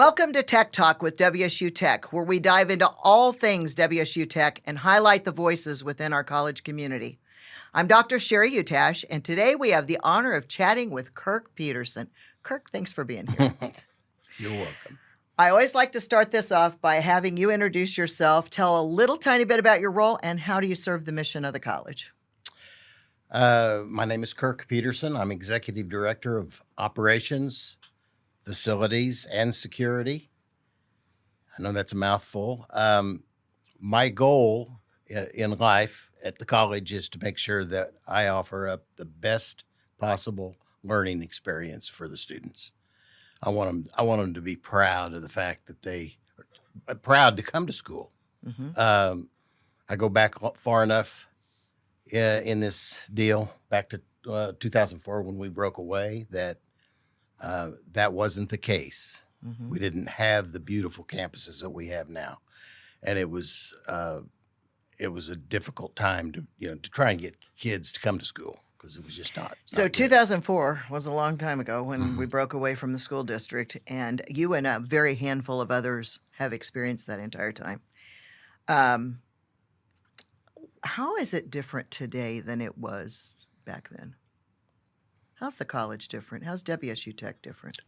Welcome to Tech Talk with WSU Tech, where we dive into all things WSU Tech and highlight the voices within our college community. I'm Dr. Sheree Utash, and today we have the honor of chatting with Kirk Peterson. Kirk, thanks for being here. You're welcome. I always like to start this off by having you introduce yourself, tell a little tiny bit about your role, and how do you serve the mission of the college? My name is Kirk Peterson. I'm Executive Director of Operations, Facilities, and Security. I know that's a mouthful. My goal in life at the college is to make sure that I offer up the best possible learning experience for the students. I want them to be proud of the fact that they are proud to come to school. Mm-hmm. I go back far enough in this deal, back to 2004 when we broke away, that that wasn't the case. Mm-hmm. We didn't have the beautiful campuses that we have now, and it was a difficult time to try and get kids to come to school because it was just not. So 2004 was a long time ago when we broke away from the school district, and you and a very handful of others have experienced that entire time. How is it different today than it was back then? How's the college different? How's WSU Tech different?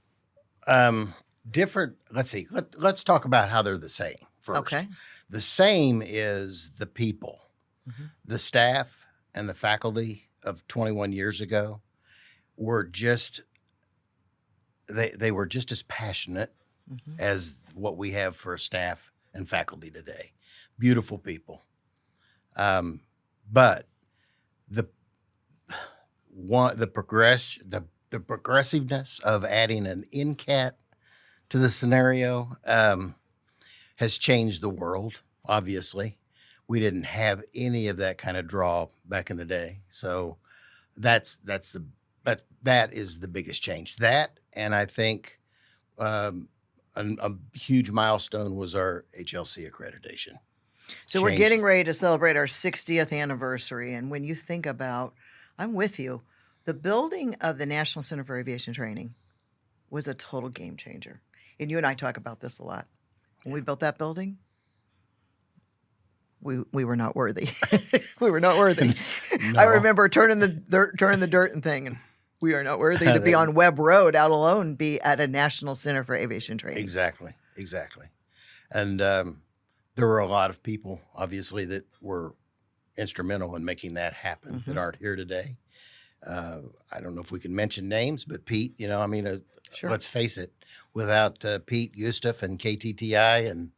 Different. Let's see. Let's talk about how they're the same first. Okay. The same is the people, the staff and the faculty of 21 years ago were just, they were just as passionate as what we have for staff and faculty today. Beautiful people. But the progressiveness of adding an NCAT to the scenario has changed the world. Obviously, we didn't have any of that kind of draw back in the day. So that is the biggest change. That, and I think a huge milestone was our HLC accreditation. So we're getting ready to celebrate our 60th anniversary. And when you think about, I'm with you, the building of the National Center for Aviation Training was a total game changer. And you and I talk about this a lot. When we built that building, we were not worthy. We were not worthy. No. I remember turning the dirt and thinking, we are not worthy to be on Webb Road, out alone be at a National Center for Aviation Training. Exactly. And there were a lot of people, obviously, that were instrumental in making that happen that aren't here today. I don't know if we can mention names, but Pete, sure. Let's face it, without Pete, Gustav, and KTTI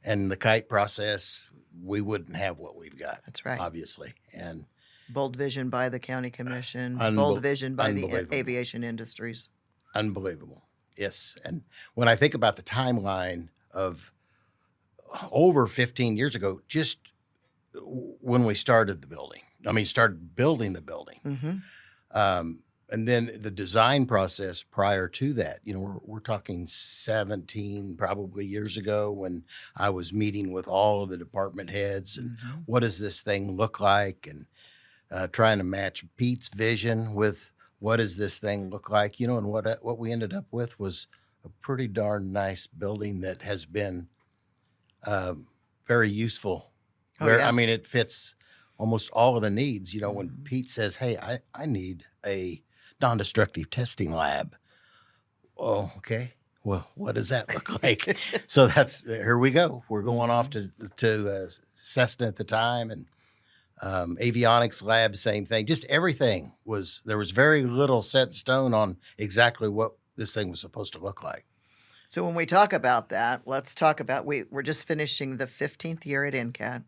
and the kite process, we wouldn't have what we've got. That's right. Obviously. And bold vision by the county commission, bold vision by the aviation industries. Unbelievable. Yes. And when I think about the timeline of over 15 years ago, just when we started building the building. And then the design process prior to that, we're talking 17 probably years ago when I was meeting with all of the department heads and what does this thing look like, and trying to match Pete's vision with what does this thing look like, and what we ended up with was a pretty darn nice building that has been very useful. It fits almost all of the needs. When Pete says, hey, I need a non-destructive testing lab. Oh, okay. Well, what does that look like? So here we go. We're going off to Cessna at the time, and avionics lab, same thing. Just everything there was very little set in stone on exactly what this thing was supposed to look like. So when we talk about that, let's talk about, we're just finishing the 15th year at NCAT.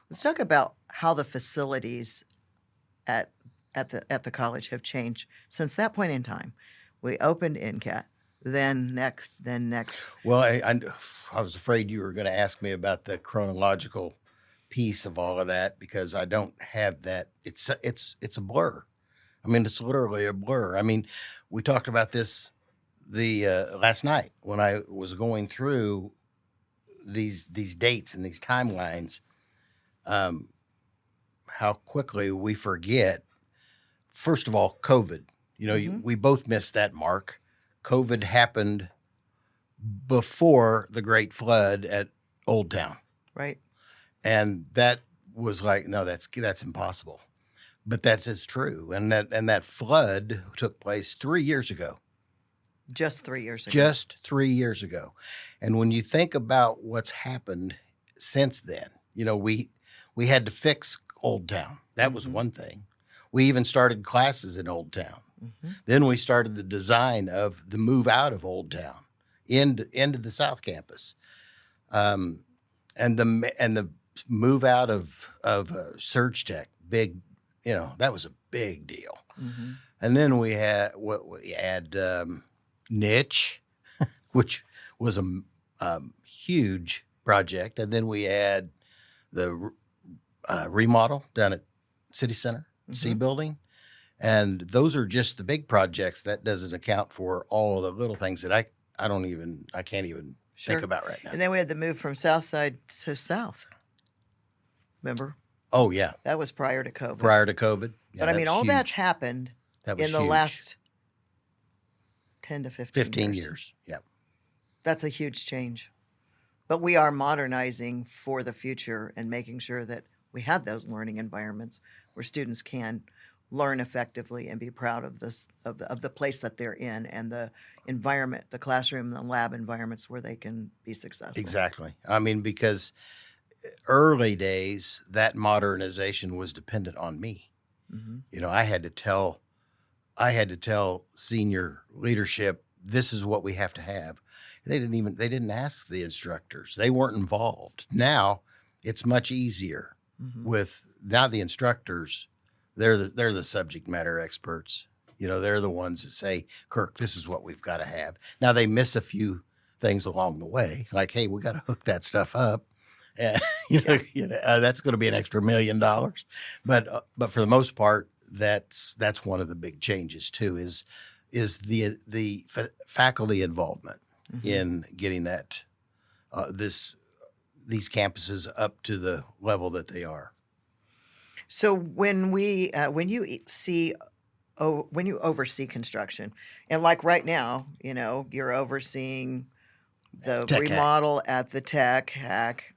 Let's talk about how the facilities at the college have changed since that point in time. We opened NCAT, then next. Well, I was afraid you were going to ask me about the chronological piece of all of that because I don't have that. It's a blur. It's literally a blur. We talked about this last night when I was going through these dates and these timelines. How quickly we forget. First of all, COVID. We both missed that mark. COVID happened before the Great Flood at Old Town. Right. And that was like, no, that's impossible. But is true. And that flood took place 3 years ago. Just 3 years ago. Just 3 years ago. And when you think about what's happened since then, we had to fix Old Town. That was one thing. We even started classes in Old Town. Then we started the design of the move out of Old Town into the South Campus, and the move out of Surge Tech. Big, that was a big deal. And then we had Niche, which was a huge project, and then we had the remodel down at City Center, C Building. And those are just the big projects. That doesn't account for all the little things that I can't even think about right now. And then we had the move from South Side to South. Remember? Oh, yeah. That was prior to COVID. Yeah, But I mean, all that's happened that was in the huge. last 10 to 15 years. Yeah. That's a huge change. But we are modernizing for the future and making sure that we have those learning environments where students can learn effectively and be proud of this of the place that they're in and the environment, the classroom, the lab environments where they can be successful. Exactly. I mean, because early days that modernization was dependent on me. I had to tell senior leadership, this is what we have to have. They didn't ask the instructors. They weren't involved. Now it's much easier with now the instructors. They're the subject matter experts. They're the ones that say, Kirk, this is what we've got to have. Now they miss a few things along the way, like, hey, we got to hook that stuff up. That's going to be an extra $1 million. But for the most part, that's one of the big changes too. Is the faculty involvement in getting that these campuses up to the level that they are. So when you oversee construction, and like right now, you're overseeing the Tech remodel at the Tech Hack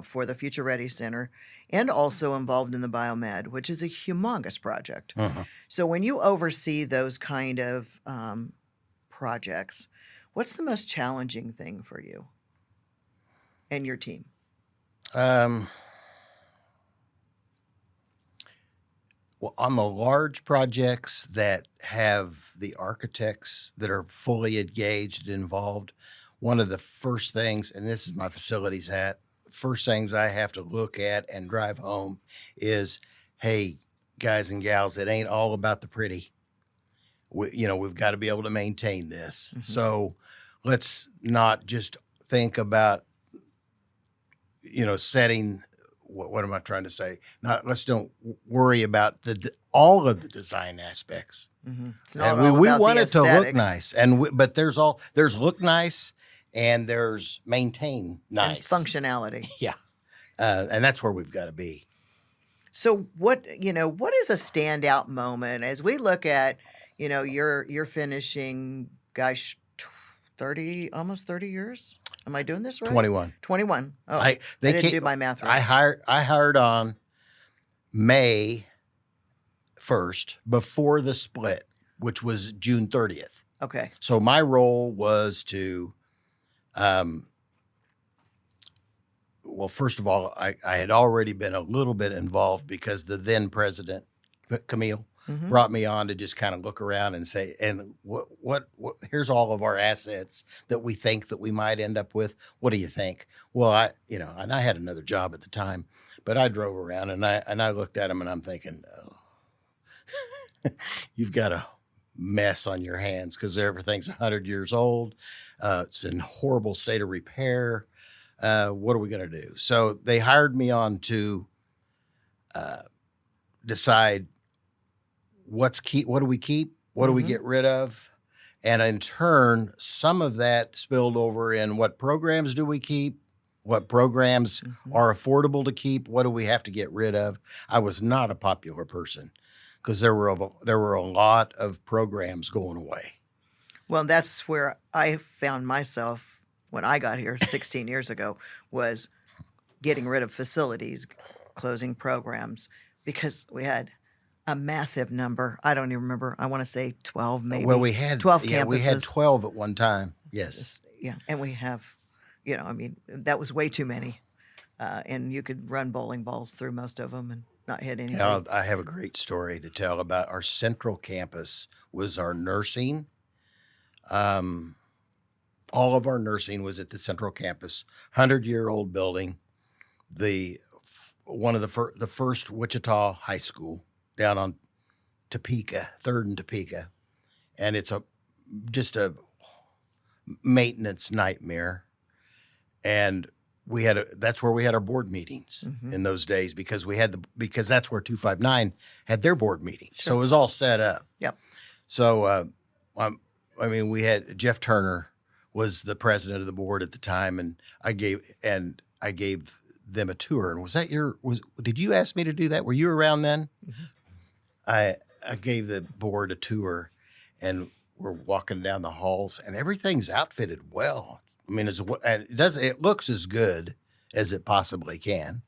for the Future Ready Center, and also involved in the biomed, which is a humongous project. So when you oversee those kind of projects, what's the most challenging thing for you and your team? Well, on the large projects that have the architects that are fully engaged and involved, one of the first things, and this is my facilities hat, first things I have to look at and drive home is, hey, guys and gals, it ain't all about the pretty. We've got to be able to maintain this. So let's not just think about, setting. What am I trying to say? Let's don't worry about all of the design aspects. It's not And all we about want the it to look aesthetics nice, but there's look nice and there's maintain and nice functionality. Yeah, and that's where we've got to be. So what is a standout moment as we look at, you're finishing, gosh, almost 30 years? Am I doing this right? 21. 21. Oh, I didn't do my math right. I hired on May 1st before the split, which was June 30th. Okay. So my role was to, well, first of all, I had already been a little bit involved because the then president, Camille, brought me on to just kind of look around and say, and what here's all of our assets that we think that we might end up with. What do you think? Well, and I had another job at the time, but I drove around and I looked at them and I'm thinking, oh, you've got a mess on your hands because everything's 100 years old. It's in horrible state of repair. What are we going to do? So they hired me on to decide what do we keep? What do we get rid of? And in turn, some of that spilled over in what programs do we keep? What programs are affordable to keep? What do we have to get rid of? I was not a popular person because there were a lot of programs going away. Well, that's where I found myself when I got here 16 years ago was getting rid of facilities, closing programs, because we had a massive number. I don't even remember. I want to say 12, maybe. Well, we had 12 we had campuses. 12 at one time. Yes. Yeah, and we have, I mean, that was way too many. And you could run bowling balls through most of them and not hit anybody. Now, I have a great story to tell about our central campus. Was our nursing. All of our nursing was at the central campus, 100-year-old building. One of the first Wichita high school down on Topeka, 3rd and Topeka, and it's just a maintenance nightmare. And that's where we had our board meetings in those days, because because that's where 259 had their board meetings. Sure. So it was all set up. Yep. So I mean, we had Jeff Turner was the president of the board at the time, and I gave them a tour. And did you ask me to do that? Were you around then? Mm-hmm. I gave the board a tour, and we're walking down the halls, and everything's outfitted well. I mean, it looks as good as it possibly can.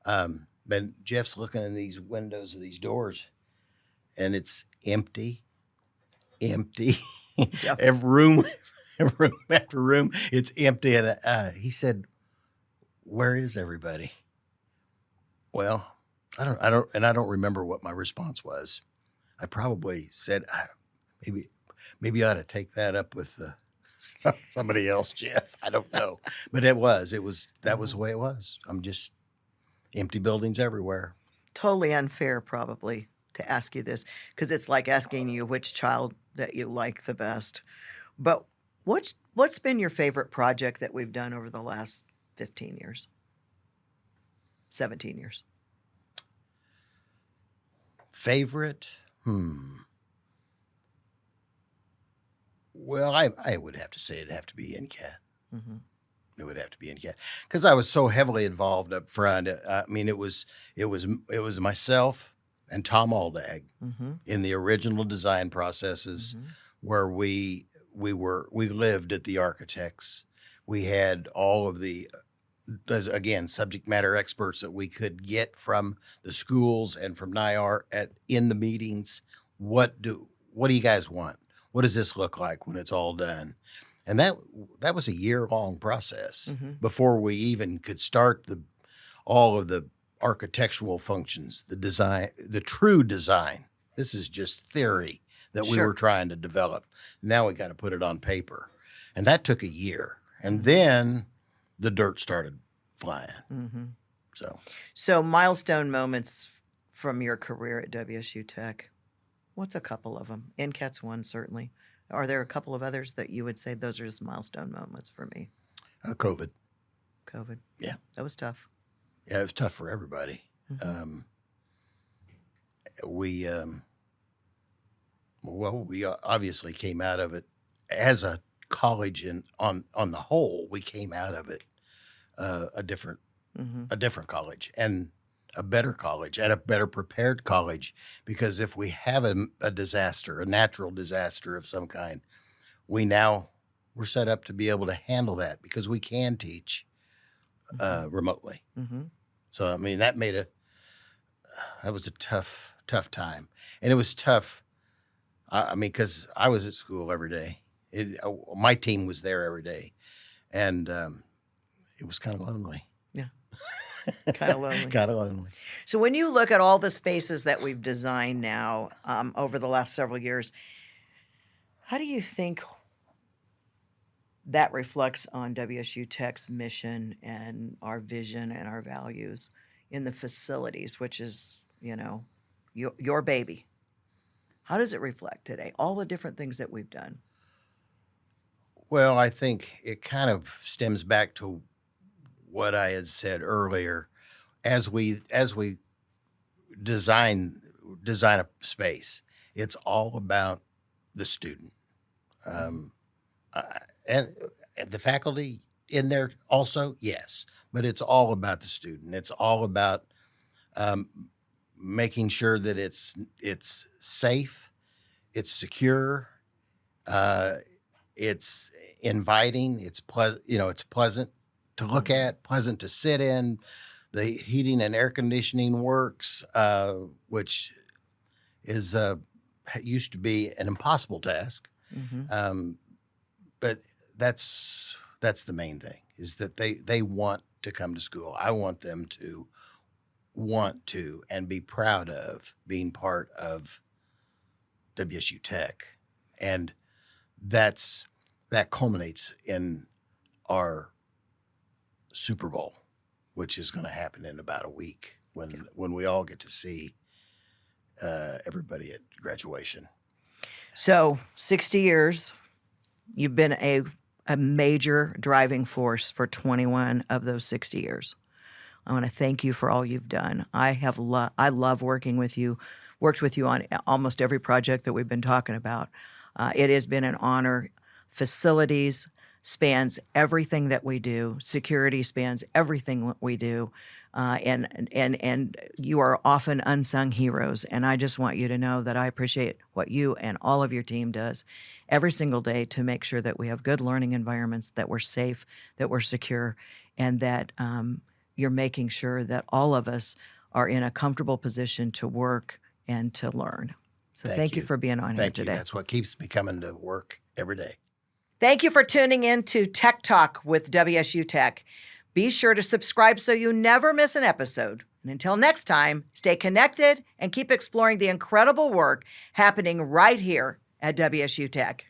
But Jeff's looking in these windows of these doors, and it's empty. Yep. Every room after room, it's empty. And he said, "Where is everybody?" Well, I don't remember what my response was. I probably said, maybe I ought to take that up with somebody else, Jeff. I don't know, but that was the way it was. I'm just empty buildings everywhere. Totally unfair, probably, to ask you this, because it's like asking you which child that you like the best. But what's been your favorite project that we've done over the last 15 years, 17 years? Favorite? Well, I would have to say it'd have to be NCAT. Mm-hmm. It would have to be NCAT, because I was so heavily involved up front. I mean, it was myself and Tom Aldag in the original design processes, where we lived at the architects. We had all of the, again, subject matter experts that we could get from the schools and from NIAR in the meetings. What do you guys want? What does this look like when it's all done? And that was a year-long process before we even could start all of the architectural functions, the design, the true design. This is just theory that we were trying to develop. Now we got to put it on paper. And that took a year. And then the dirt started flying. So milestone moments from your career at WSU Tech. What's a couple of them? NCAT's one, certainly. Are there a couple of others that you would say those are just milestone moments for me? COVID. Yeah. That was tough. Yeah, it was tough for everybody. We obviously came out of it as a college, and on the whole, we came out of it a different college, and a better college, and a better prepared college. Because if we have a disaster, a natural disaster of some kind, we're set up to be able to handle that, because we can teach remotely. So I mean, that was a tough time, and it was tough. I mean, because I was at school every day. My team was there every day, and it was kind of lonely. Yeah, kind of lonely. Kind of lonely. So when you look at all the spaces that we've designed now over the last several years, how do you think that reflects on WSU Tech's mission and our vision and our values in the facilities, which is, your baby? How does it reflect today? All the different things that we've done. Well, I think it kind of stems back to what I had said earlier. As we design a space, it's all about the student, and the faculty in there also, yes, but it's all about the student. It's all about making sure that it's safe, it's secure, It's inviting. It's pleasant. It's pleasant to look at, pleasant to sit in. The heating and air conditioning works, which is used to be an impossible task. But that's the main thing, is that they want to come to school. I want them to want to and be proud of being part of WSU Tech. And that culminates in our Super Bowl, which is going to happen in about a week when we all get to see everybody at graduation. So 60 years, you've been a major driving force for 21 of those 60 years. I want to thank you for all you've done. I love working with you, worked with you on almost every project that we've been talking about. It has been an honor. Facilities spans everything that we do. Security spans everything we do. And you are often unsung heroes. And I just want you to know that I appreciate what you and all of your team does every single day to make sure that we have good learning environments, that we're safe, that we're secure, and that you're making sure that all of us are in a comfortable position to work and to learn. So thank you for being on here today. That's what keeps me coming to work every day. Thank you for tuning in to Tech Talk with WSU Tech. Be sure to subscribe so you never miss an episode. And until next time, stay connected and keep exploring the incredible work happening right here at WSU Tech.